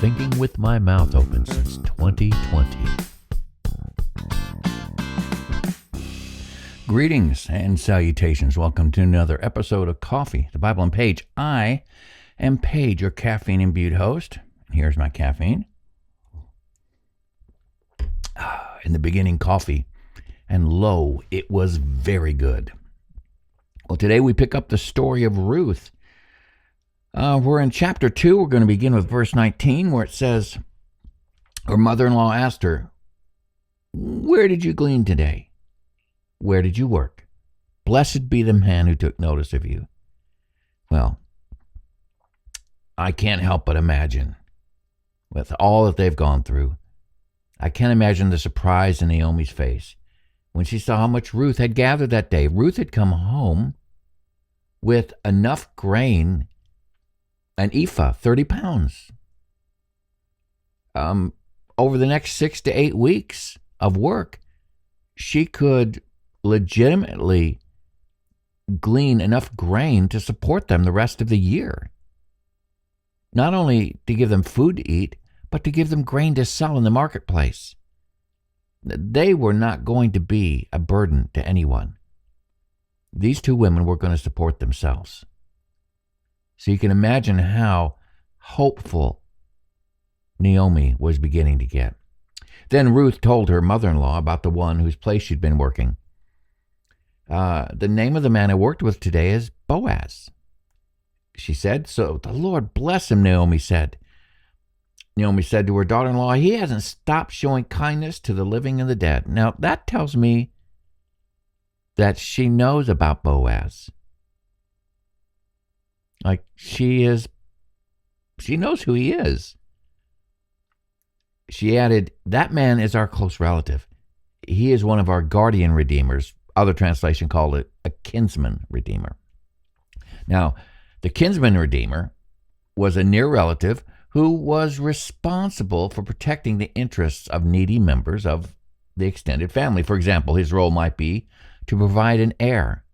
thinking with my mouth open since 2020. Greetings and salutations. Welcome to another episode of Coffee, the Bible and Paige. I am Paige, your caffeine-imbued host. Here's my caffeine. In the beginning, coffee. And lo, it was very good. Well, today we pick up the story of Ruth. We're in chapter 2. We're going to begin with verse 19, where it says, her mother-in-law asked her, "Where did you glean today? Where did you work? Blessed be the man who took notice of you." Well, I can't help but imagine, with all that they've gone through, I can't imagine the surprise in Naomi's face when she saw how much Ruth had gathered that day. Ruth had come home with enough grain, an ephah, 30 pounds. Over the next 6 to 8 weeks of work, she could legitimately glean enough grain to support them the rest of the year. Not only to give them food to eat, but to give them grain to sell in the marketplace. They were not going to be a burden to anyone. These two women were going to support themselves. So you can imagine how hopeful Naomi was beginning to get. Then Ruth told her mother-in-law about the one whose place she'd been working. The name of the man I worked with today is Boaz, she said. "So the Lord bless him," Naomi said. Naomi said to her daughter-in-law, "He hasn't stopped showing kindness to the living and the dead." Now, that tells me that she knows about Boaz. Like, she knows who he is. She added, "That man is our close relative. He is one of our guardian redeemers." Other translation called it a kinsman redeemer. Now, the kinsman redeemer was a near relative who was responsible for protecting the interests of needy members of the extended family. For example, his role might be to provide an heir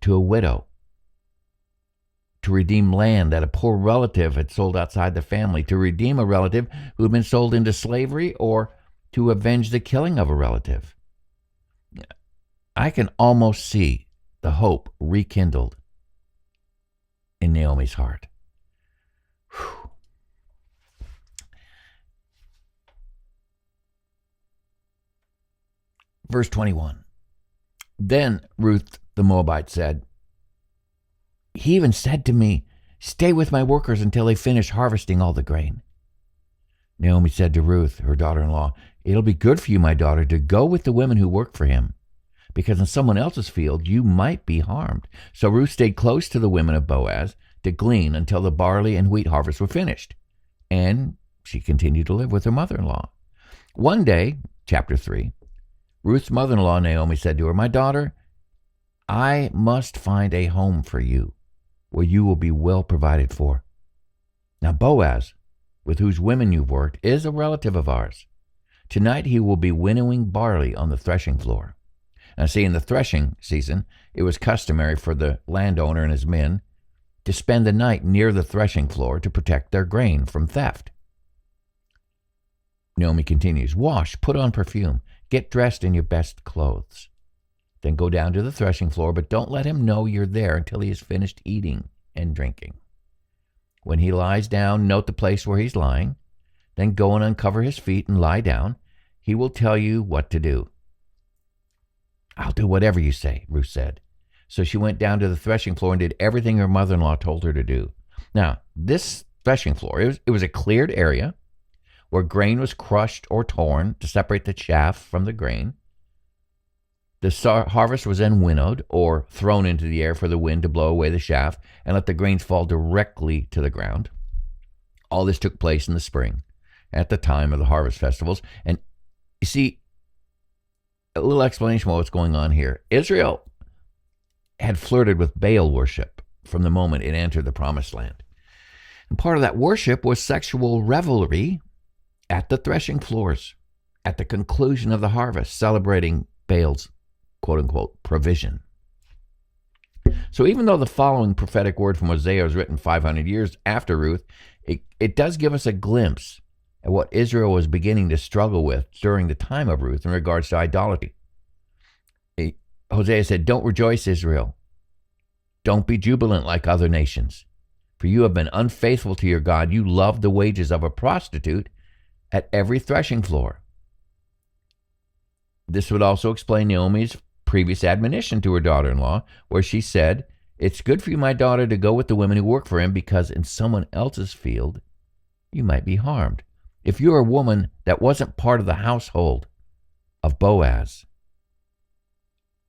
to a widow, to redeem land that a poor relative had sold outside the family, to redeem a relative who had been sold into slavery, or to avenge the killing of a relative. I can almost see the hope rekindled in Naomi's heart. Whew. Verse 21. Then Ruth the Moabite said, "He even said to me, 'Stay with my workers until they finish harvesting all the grain.'" Naomi said to Ruth, her daughter-in-law, "It'll be good for you, my daughter, to go with the women who work for him, because in someone else's field you might be harmed." So Ruth stayed close to the women of Boaz to glean until the barley and wheat harvest were finished. And she continued to live with her mother-in-law. One day, chapter 3, Ruth's mother-in-law Naomi said to her, "My daughter, I must find a home for you where you will be well provided for. Now Boaz, with whose women you've worked, is a relative of ours. Tonight he will be winnowing barley on the threshing floor." Now see, in the threshing season, it was customary for the landowner and his men to spend the night near the threshing floor to protect their grain from theft. Naomi continues, "Wash, put on perfume, get dressed in your best clothes. Then go down to the threshing floor, but don't let him know you're there until he has finished eating and drinking. When he lies down, note the place where he's lying. Then go and uncover his feet and lie down. He will tell you what to do." "I'll do whatever you say," Ruth said. So she went down to the threshing floor and did everything her mother-in-law told her to do. Now, this threshing floor, it was a cleared area where grain was crushed or torn to separate the chaff from the grain. The harvest was then winnowed or thrown into the air for the wind to blow away the chaff and let the grains fall directly to the ground. All this took place in the spring, at the time of the harvest festivals. And you see, a little explanation of what's going on here. Israel had flirted with Baal worship from the moment it entered the Promised Land. And part of that worship was sexual revelry at the threshing floors at the conclusion of the harvest, celebrating Baal's quote-unquote provision. So even though the following prophetic word from Hosea was written 500 years after Ruth, it does give us a glimpse at what Israel was beginning to struggle with during the time of Ruth in regards to idolatry. Hosea said, "Don't rejoice, Israel. Don't be jubilant like other nations, for you have been unfaithful to your God. You love the wages of a prostitute at every threshing floor." This would also explain Naomi's previous admonition to her daughter-in-law, where she said, "It's good for you, my daughter, to go with the women who work for him, because in someone else's field you might be harmed." If you're a woman that wasn't part of the household of Boaz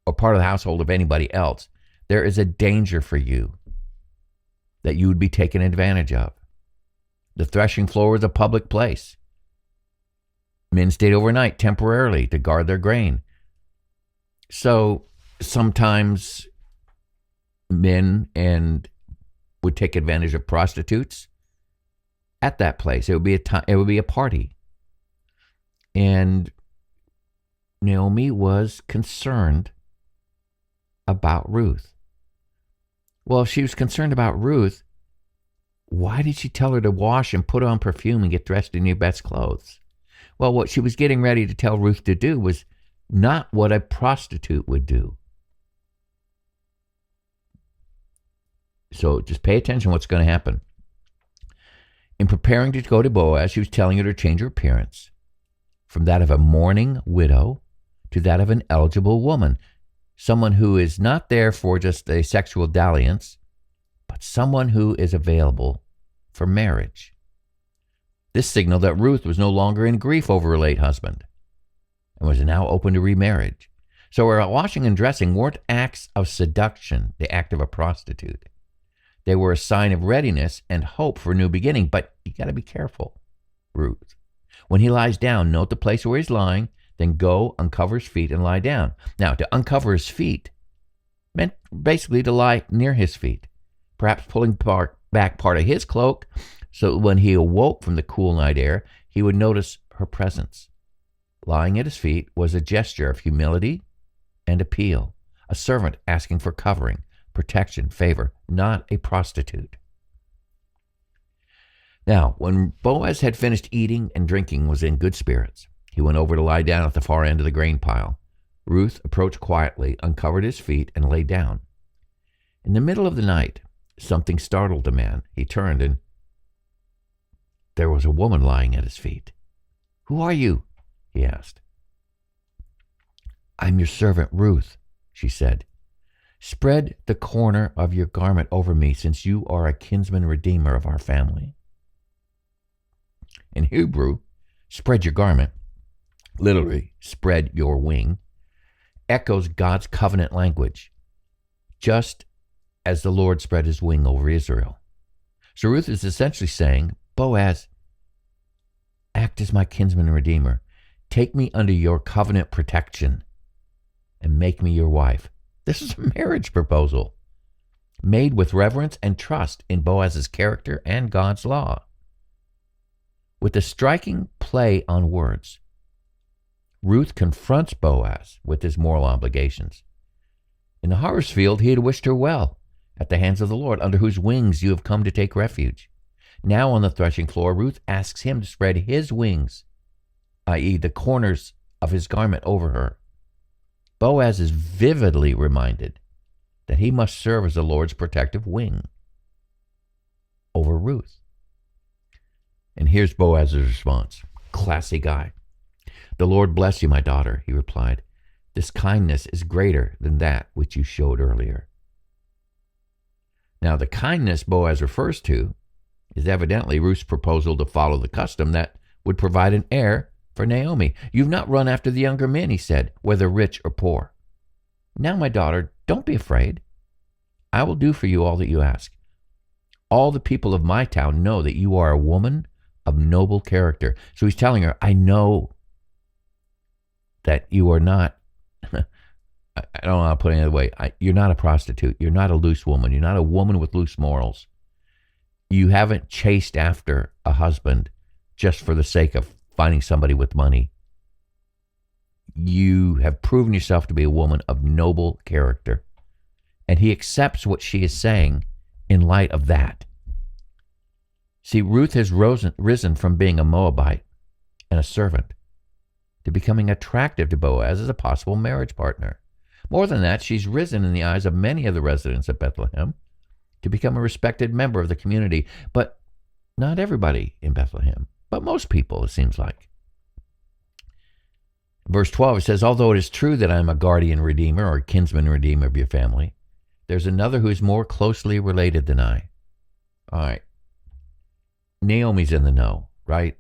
or part of the household of anybody else, there is a danger for you that you would be taken advantage of. The threshing floor was a public place. Men stayed overnight temporarily to guard their grain. So sometimes men would take advantage of prostitutes at that place. It would be a party. And Naomi was concerned about Ruth. Well, if she was concerned about Ruth, why did she tell her to wash and put on perfume and get dressed in your best clothes? Well, what she was getting ready to tell Ruth to do was not what a prostitute would do. So just pay attention to what's going to happen. In preparing to go to Boaz, she was telling her to change her appearance from that of a mourning widow to that of an eligible woman, someone who is not there for just a sexual dalliance, but someone who is available for marriage. This signaled that Ruth was no longer in grief over her late husband and was now open to remarriage. So her washing and dressing weren't acts of seduction, the act of a prostitute. They were a sign of readiness and hope for a new beginning. But you got to be careful, Ruth. When he lies down, note the place where he's lying, then go uncover his feet and lie down. Now, to uncover his feet meant basically to lie near his feet, perhaps pulling back part of his cloak, so that when he awoke from the cool night air, he would notice her presence. Lying at his feet was a gesture of humility and appeal, a servant asking for covering, protection, favor, not a prostitute. Now, when Boaz had finished eating and drinking, was in good spirits, he went over to lie down at the far end of the grain pile. Ruth approached quietly, uncovered his feet, and lay down. In the middle of the night, something startled the man. He turned, and there was a woman lying at his feet. "Who are you?" he asked. "I'm your servant Ruth," she said. "Spread the corner of your garment over me, since you are a kinsman redeemer of our family." In Hebrew, spread your garment, literally spread your wing, echoes God's covenant language, just as the Lord spread his wing over Israel. So Ruth is essentially saying, "Boaz, act as my kinsman redeemer. Take me under your covenant protection and make me your wife." This is a marriage proposal made with reverence and trust in Boaz's character and God's law. With a striking play on words, Ruth confronts Boaz with his moral obligations. In the harvest field, he had wished her well at the hands of the Lord, under whose wings you have come to take refuge. Now on the threshing floor, Ruth asks him to spread his wings, i.e., the corners of his garment, over her. Boaz is vividly reminded that he must serve as the Lord's protective wing over Ruth. And here's Boaz's response. Classy guy. "The Lord bless you, my daughter," he replied. "This kindness is greater than that which you showed earlier." Now, the kindness Boaz refers to is evidently Ruth's proposal to follow the custom that would provide an heir for Naomi. "You've not run after the younger men," he said, "whether rich or poor. Now, my daughter, don't be afraid. I will do for you all that you ask. All the people of my town know that you are a woman of noble character." So he's telling her, "I know that you are not, I don't want to put it another way, you're not a prostitute. You're not a loose woman. You're not a woman with loose morals. You haven't chased after a husband just for the sake of finding somebody with money. You have proven yourself to be a woman of noble character, and he accepts what she is saying in light of that. See, Ruth has risen from being a Moabite and a servant to becoming attractive to Boaz as a possible marriage partner. More than that, she's risen in the eyes of many of the residents of Bethlehem to become a respected member of the community. But not everybody in Bethlehem, but most people, it seems like. Verse 12, it says, although it is true that I am a guardian redeemer or kinsman redeemer of your family, there's another who is more closely related than I. All right. Naomi's in the know, right?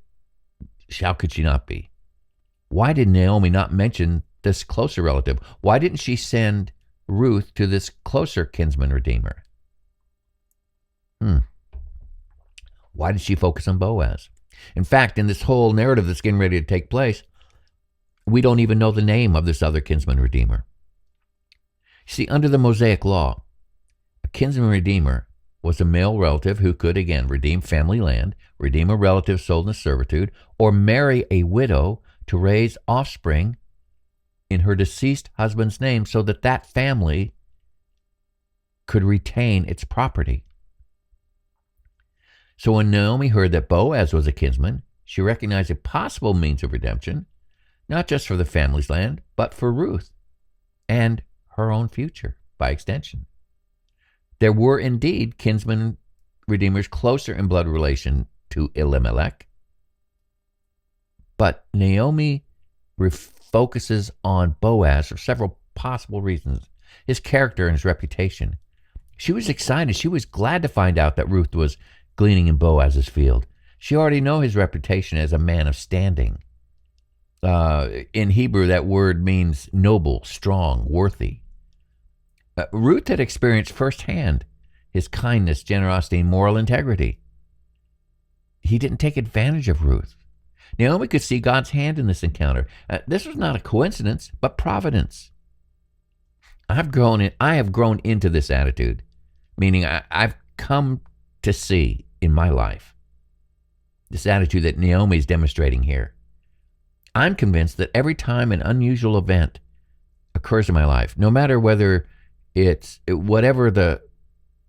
How could she not be? Why did Naomi not mention this closer relative? Why didn't she send Ruth to this closer kinsman redeemer? Why did she focus on Boaz? In fact, in this whole narrative that's getting ready to take place, we don't even know the name of this other kinsman redeemer. See, under the Mosaic law, a kinsman redeemer was a male relative who could, again, redeem family land, redeem a relative sold into servitude, or marry a widow to raise offspring in her deceased husband's name so that that family could retain its property. So when Naomi heard that Boaz was a kinsman, she recognized a possible means of redemption, not just for the family's land, but for Ruth and her own future by extension. There were indeed kinsman redeemers closer in blood relation to Elimelech, but Naomi focuses on Boaz for several possible reasons: his character and his reputation. She was excited. She was glad to find out that Ruth was gleaning in Boaz's field. She already knew his reputation as a man of standing. In Hebrew, that word means noble, strong, worthy. Ruth had experienced firsthand his kindness, generosity, and moral integrity. He didn't take advantage of Ruth. Naomi could see God's hand in this encounter. This was not a coincidence, but providence. I have grown into this attitude, meaning I've come to see in my life this attitude that Naomi is demonstrating here. I'm convinced that every time an unusual event occurs in my life, no matter whether it's whatever the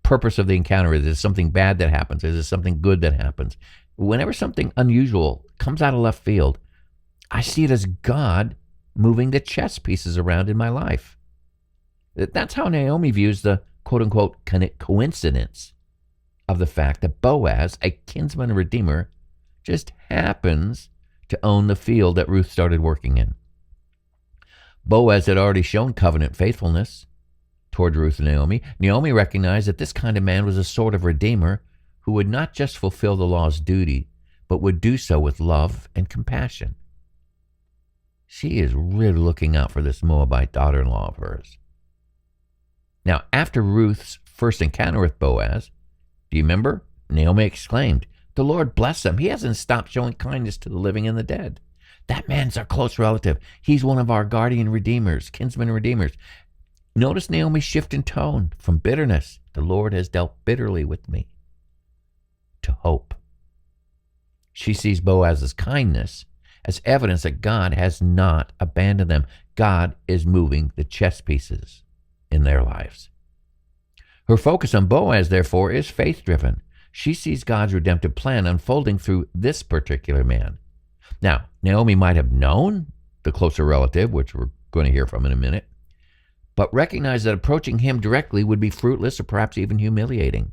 purpose of the encounter is something bad that happens, is it something good that happens, whenever something unusual comes out of left field, I see it as God moving the chess pieces around in my life. That's how Naomi views the quote-unquote coincidence of the fact that Boaz, a kinsman redeemer, just happens to own the field that Ruth started working in. Boaz had already shown covenant faithfulness toward Ruth and Naomi. Naomi recognized that this kind of man was a sort of redeemer who would not just fulfill the law's duty, but would do so with love and compassion. She is really looking out for this Moabite daughter-in-law of hers. Now, after Ruth's first encounter with Boaz, do you remember? Naomi exclaimed, "The Lord bless him. He hasn't stopped showing kindness to the living and the dead. That man's our close relative. He's one of our guardian redeemers, kinsman redeemers." Notice Naomi's shift in tone from bitterness, "The Lord has dealt bitterly with me," to hope. She sees Boaz's kindness as evidence that God has not abandoned them. God is moving the chess pieces in their lives. Her focus on Boaz, therefore, is faith-driven. She sees God's redemptive plan unfolding through this particular man. Now, Naomi might have known the closer relative, which we're going to hear from in a minute, but recognize that approaching him directly would be fruitless or perhaps even humiliating.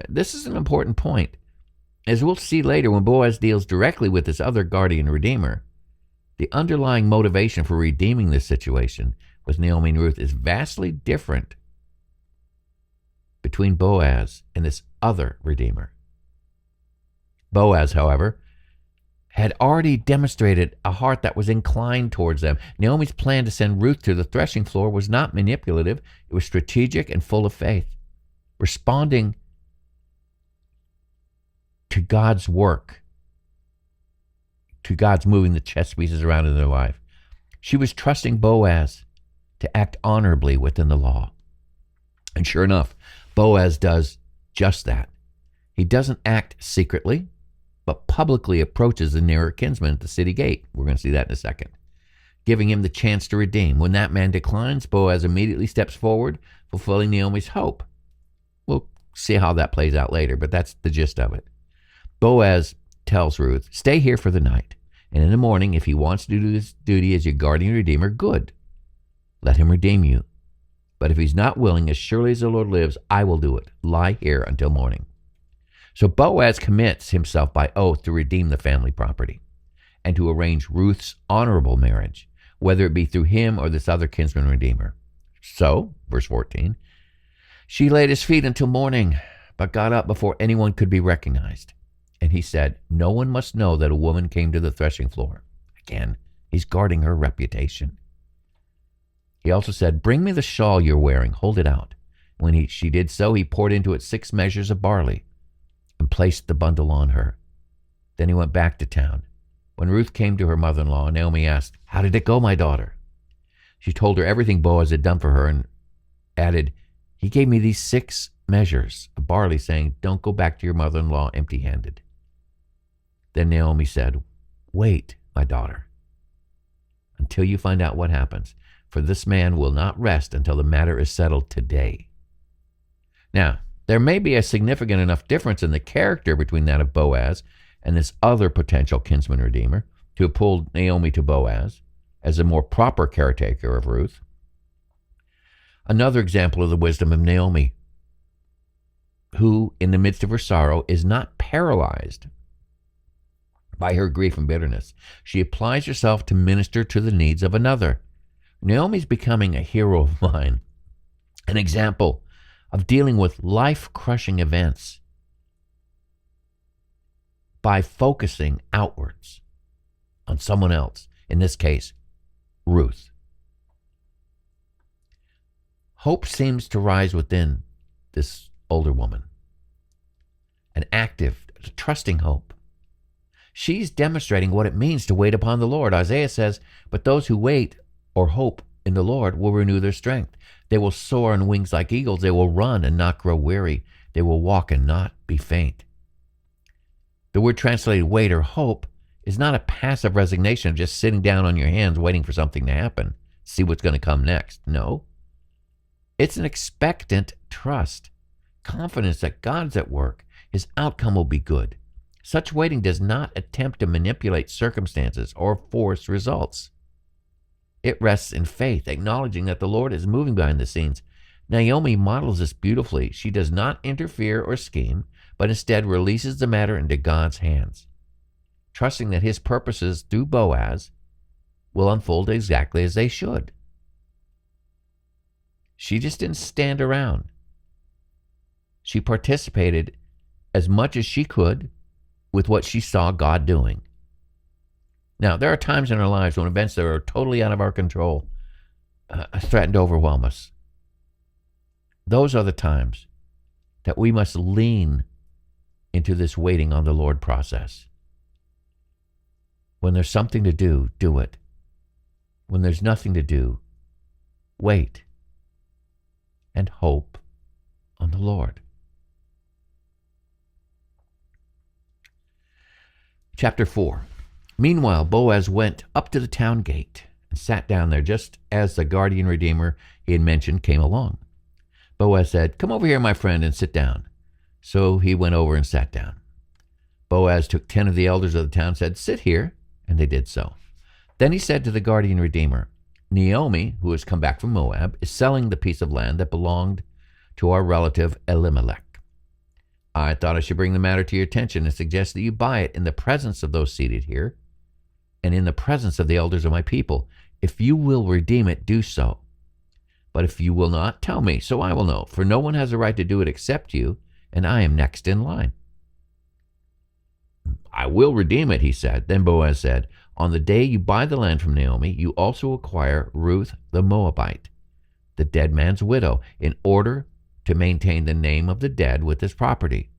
This is an important point. As we'll see later, when Boaz deals directly with this other guardian redeemer, the underlying motivation for redeeming this situation with Naomi and Ruth is vastly different between Boaz and this other redeemer. Boaz, however, had already demonstrated a heart that was inclined towards them. Naomi's plan to send Ruth to the threshing floor was not manipulative. It was strategic and full of faith, responding to God's work, to God's moving the chess pieces around in their life. She was trusting Boaz to act honorably within the law. And sure enough, Boaz does just that. He doesn't act secretly, but publicly approaches the nearer kinsman at the city gate. We're going to see that in a second. giving him the chance to redeem. When that man declines, Boaz immediately steps forward, fulfilling Naomi's hope. We'll see how that plays out later, but that's the gist of it. Boaz tells Ruth, stay here for the night, and in the morning, if he wants to do his duty as your guardian redeemer, good. Let him redeem you. But if he's not willing, as surely as the Lord lives, I will do it. Lie here until morning. So Boaz commits himself by oath to redeem the family property and to arrange Ruth's honorable marriage, whether it be through him or this other kinsman redeemer. So, verse 14, she laid his feet until morning, but got up before anyone could be recognized. And he said, no one must know that a woman came to the threshing floor. Again, he's guarding her reputation. He also said, bring me the shawl you're wearing, hold it out. When she did so, he poured into it 6 measures of barley and placed the bundle on her. Then he went back to town. When Ruth came to her mother-in-law, Naomi asked, how did it go, my daughter? She told her everything Boaz had done for her and added, he gave me these 6 measures of barley, saying, don't go back to your mother-in-law empty-handed. Then Naomi said, wait, my daughter, until you find out what happens, for this man will not rest until the matter is settled today. Now, there may be a significant enough difference in the character between that of Boaz and this other potential kinsman redeemer to have pulled Naomi to Boaz as a more proper caretaker of Ruth. Another example of the wisdom of Naomi, who, in the midst of her sorrow, is not paralyzed by her grief and bitterness. She applies herself to minister to the needs of another. Naomi's becoming a hero of mine, an example of dealing with life-crushing events by focusing outwards on someone else, in this case, Ruth. Hope seems to rise within this older woman, an active, trusting hope. She's demonstrating what it means to wait upon the Lord. Isaiah says, but those who wait or hope in the Lord will renew their strength. They will soar on wings like eagles. They will run and not grow weary. They will walk and not be faint. The word translated wait or hope is not a passive resignation of just sitting down on your hands waiting for something to happen, see what's going to come next. No. It's an expectant trust, confidence that God's at work. His outcome will be good. Such waiting does not attempt to manipulate circumstances or force results. It rests in faith, acknowledging that the Lord is moving behind the scenes. Naomi models this beautifully. She does not interfere or scheme, but instead releases the matter into God's hands, trusting that his purposes through Boaz will unfold exactly as they should. She just didn't stand around. She participated as much as she could with what she saw God doing. Now, there are times in our lives when events that are totally out of our control threaten to overwhelm us. Those are the times that we must lean into this waiting on the Lord process. When there's something to do, do it. When there's nothing to do, wait and hope on the Lord. Chapter 4. Meanwhile, Boaz went up to the town gate and sat down there just as the guardian redeemer he had mentioned came along. Boaz said, come over here, my friend, and sit down. So he went over and sat down. Boaz took 10 of the elders of the town and said, sit here, and they did so. Then he said to the guardian redeemer, Naomi, who has come back from Moab, is selling the piece of land that belonged to our relative Elimelech. I thought I should bring the matter to your attention and suggest that you buy it in the presence of those seated here and in the presence of the elders of my people. If you will redeem it, do so. But if you will not, tell me, so I will know, for no one has a right to do it except you, and I am next in line. I will redeem it, he said. Then Boaz said, on the day you buy the land from Naomi, you also acquire Ruth the Moabite, the dead man's widow, in order to maintain the name of the dead with his property.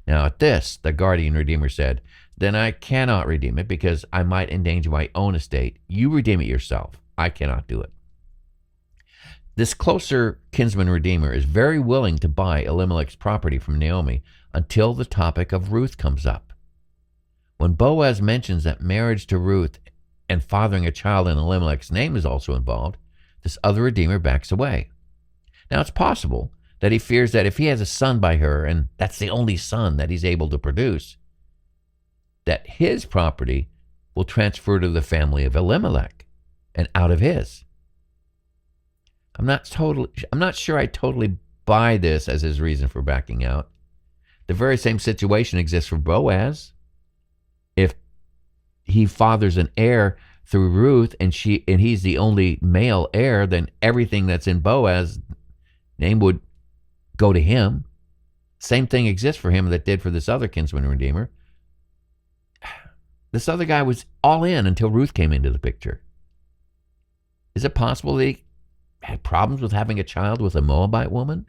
Now at this, the guardian redeemer said, then I cannot redeem it because I might endanger my own estate. You redeem it yourself. I cannot do it. This closer kinsman redeemer is very willing to buy Elimelech's property from Naomi until the topic of Ruth comes up. When Boaz mentions that marriage to Ruth and fathering a child in Elimelech's name is also involved, this other redeemer backs away. Now, it's possible that he fears that if he has a son by her, and that's the only son that he's able to produce, that his property will transfer to the family of Elimelech and out of his. I'm not sure I totally buy this as his reason for backing out. The very same situation exists for Boaz. If he fathers an heir through Ruth and he's the only male heir, then everything that's in Boaz's name would go to him. Same thing exists for him that did for this other kinsman redeemer. This other guy was all in until Ruth came into the picture. Is it possible that he had problems with having a child with a Moabite woman?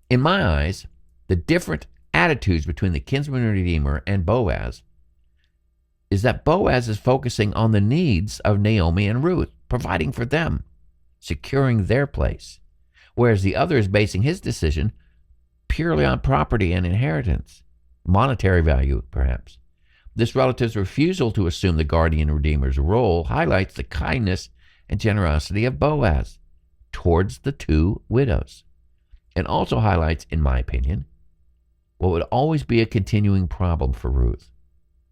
In my eyes, the different attitudes between the kinsman redeemer and Boaz is that Boaz is focusing on the needs of Naomi and Ruth, providing for them, securing their place, whereas the other is basing his decision purely on property and inheritance, monetary value perhaps. This relative's refusal to assume the guardian redeemer's role highlights the kindness and generosity of Boaz towards the two widows, and also highlights, in my opinion, what would always be a continuing problem for Ruth.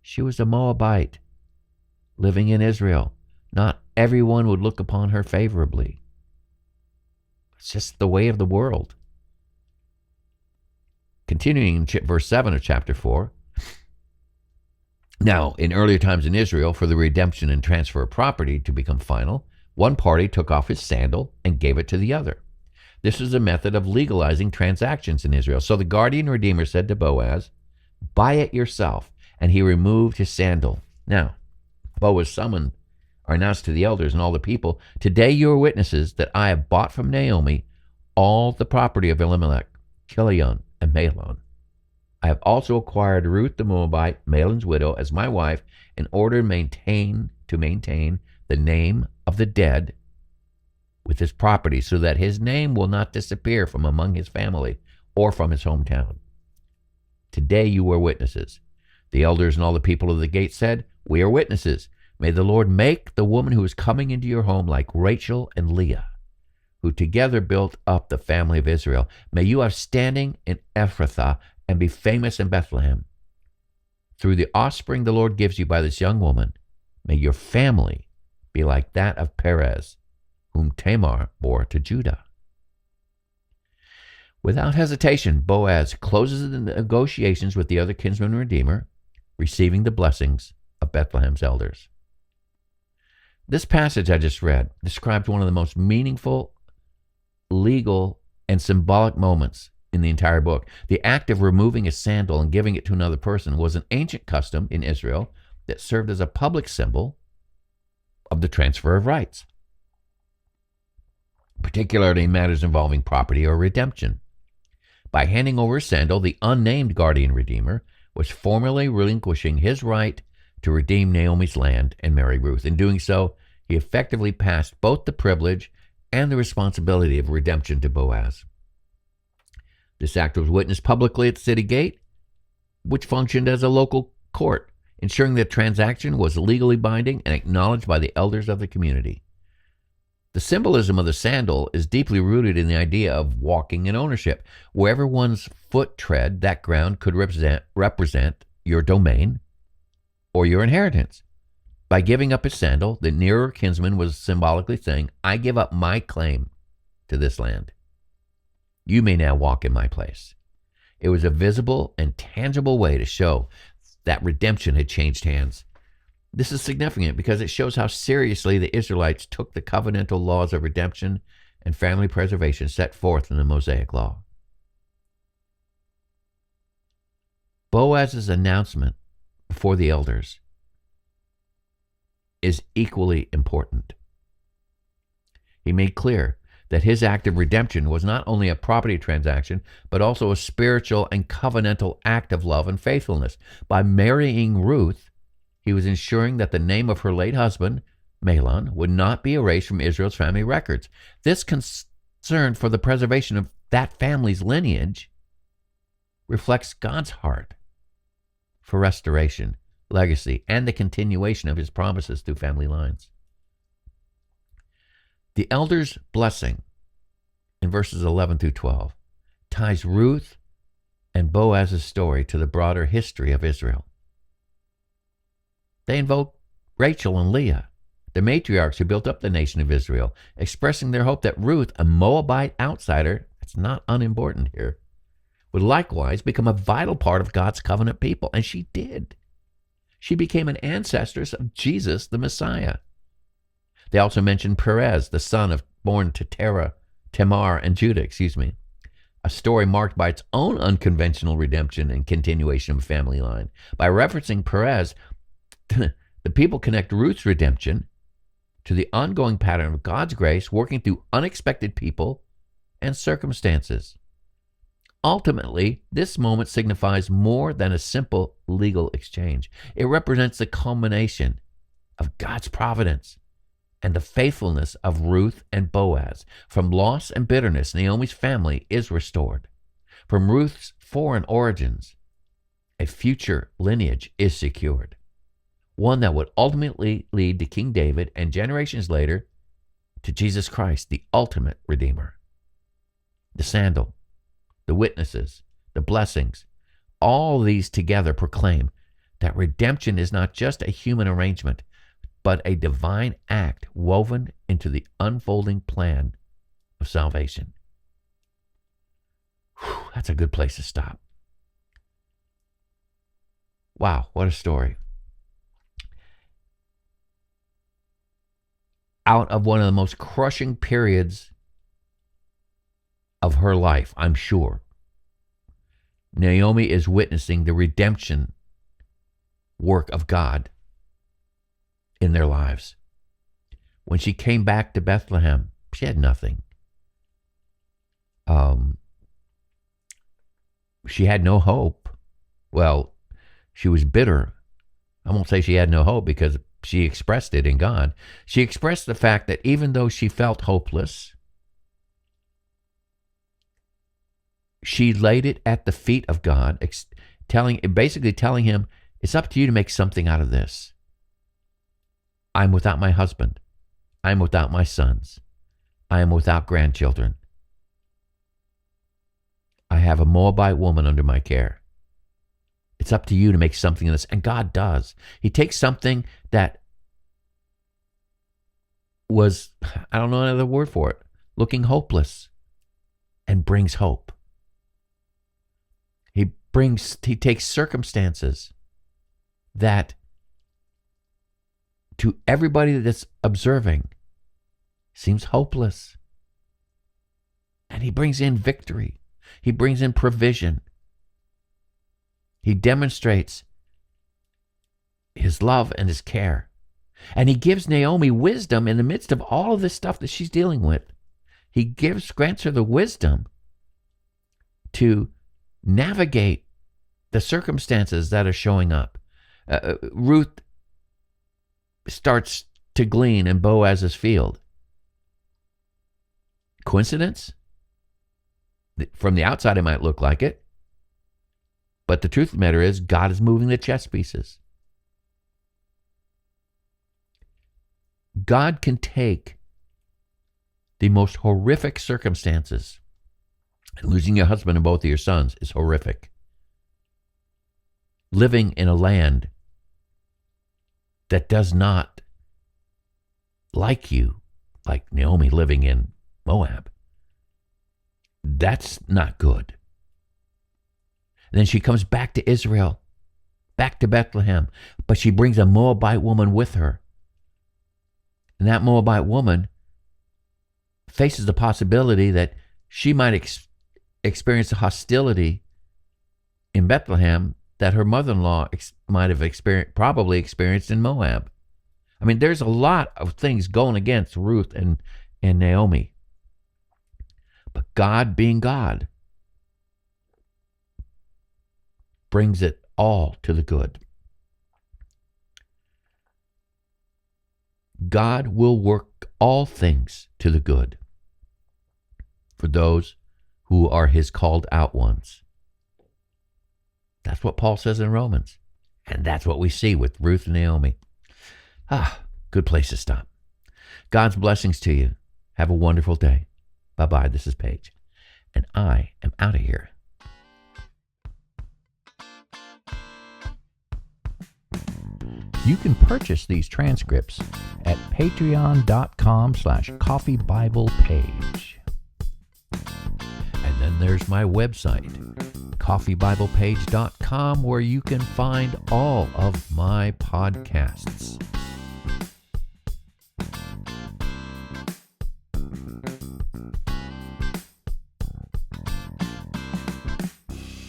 She was a Moabite living in Israel. Not everyone would look upon her favorably. It's just the way of the world. Continuing in verse 7 of chapter 4. Now, in earlier times in Israel, for the redemption and transfer of property to become final, one party took off his sandal and gave it to the other. This is a method of legalizing transactions in Israel. So the guardian redeemer said to Boaz, "Buy it yourself." And he removed his sandal. Now, Boaz summoned or announced to the elders and all the people, "Today you are witnesses that I have bought from Naomi all the property of Elimelech, Chilion, and Mahlon. I have also acquired Ruth the Moabite, Mahlon's widow, as my wife, in order to maintain the name of the dead with his property, so that his name will not disappear from among his family or from his hometown. Today you are witnesses." The elders and all the people of the gate said, "We are witnesses. May the Lord make the woman who is coming into your home like Rachel and Leah, who together built up the family of Israel. May you have standing in Ephrathah and be famous in Bethlehem. Through the offspring the Lord gives you by this young woman, may your family be like that of Perez, whom Tamar bore to Judah." Without hesitation, Boaz closes the negotiations with the other kinsman redeemer, receiving the blessings of Bethlehem's elders. This passage I just read describes one of the most meaningful, legal, and symbolic moments in the entire book. The act of removing a sandal and giving it to another person was an ancient custom in Israel that served as a public symbol of the transfer of rights, particularly in matters involving property or redemption. By handing over a sandal, the unnamed guardian redeemer was formally relinquishing his right to redeem Naomi's land and marry Ruth. In doing so, he effectively passed both the privilege and the responsibility of redemption to Boaz. This act was witnessed publicly at the city gate, which functioned as a local court, ensuring the transaction was legally binding and acknowledged by the elders of the community. The symbolism of the sandal is deeply rooted in the idea of walking in ownership. Wherever one's foot tread, that ground could represent your domain or your inheritance. By giving up his sandal, the nearer kinsman was symbolically saying, "I give up my claim to this land. You may now walk in my place." It was a visible and tangible way to show that redemption had changed hands. This is significant because it shows how seriously the Israelites took the covenantal laws of redemption and family preservation set forth in the Mosaic Law. Boaz's announcement before the elders is equally important. He made clear that his act of redemption was not only a property transaction, but also a spiritual and covenantal act of love and faithfulness. By marrying Ruth, he was ensuring that the name of her late husband, Mahlon, would not be erased from Israel's family records. This concern for the preservation of that family's lineage reflects God's heart for restoration legacy and the continuation of his promises through family lines. The elder's blessing in verses 11 through 12 ties Ruth and Boaz's story to the broader history of Israel. They invoke Rachel and Leah, the matriarchs who built up the nation of Israel, expressing their hope that Ruth, a Moabite outsider, that's not unimportant here, would likewise become a vital part of God's covenant people. And she did. She became an ancestress of Jesus, the Messiah. They also mention Perez, the son born to Tamar and Judah, a story marked by its own unconventional redemption and continuation of a family line. By referencing Perez, the people connect Ruth's redemption to the ongoing pattern of God's grace working through unexpected people and circumstances. Ultimately, this moment signifies more than a simple legal exchange. It represents the culmination of God's providence and the faithfulness of Ruth and Boaz. From loss and bitterness, Naomi's family is restored. From Ruth's foreign origins, a future lineage is secured, one that would ultimately lead to King David and generations later to Jesus Christ, the ultimate Redeemer. The sandal, the witnesses, the blessings, all these together proclaim that redemption is not just a human arrangement, but a divine act woven into the unfolding plan of salvation. Whew, that's a good place to stop. Wow, what a story. Out of one of the most crushing periods of her life, I'm sure, Naomi is witnessing the redemption work of God in their lives. When she came back to Bethlehem, she had nothing. She had no hope. Well, she was bitter. I won't say she had no hope because she expressed it in God. She expressed the fact that even though she felt hopeless, she laid it at the feet of God, basically telling him, it's up to you to make something out of this. I'm without my husband. I'm without my sons. I am without grandchildren. I have a Moabite woman under my care. It's up to you to make something of this. And God does. He takes something that was, I don't know another word for it, looking hopeless, and brings hope. He takes circumstances that to everybody that's observing seems hopeless. And he brings in victory. He brings in provision. He demonstrates his love and his care. And he gives Naomi wisdom in the midst of all of this stuff that she's dealing with. He grants her the wisdom to navigate the circumstances that are showing up. Ruth starts to glean in Boaz's field. Coincidence? From the outside, it might look like it. But the truth of the matter is, God is moving the chess pieces. God can take the most horrific circumstances. Losing your husband and both of your sons is horrific. Living in a land that does not like you, like Naomi living in Moab, that's not good. And then she comes back to Israel, back to Bethlehem, but she brings a Moabite woman with her. And that Moabite woman faces the possibility that she might experience the hostility in Bethlehem that her mother-in-law might have probably experienced in Moab. I mean, there's a lot of things going against Ruth and Naomi. But God, being God, brings it all to the good. God will work all things to the good for those who are his called out ones. That's what Paul says in Romans. And that's what we see with Ruth and Naomi. Good place to stop. God's blessings to you. Have a wonderful day. Bye-bye. This is Paige, and I am out of here. You can purchase these transcripts at patreon.com/coffeeBiblePage. And then there's my website, coffeeBiblePage.com, where you can find all of my podcasts.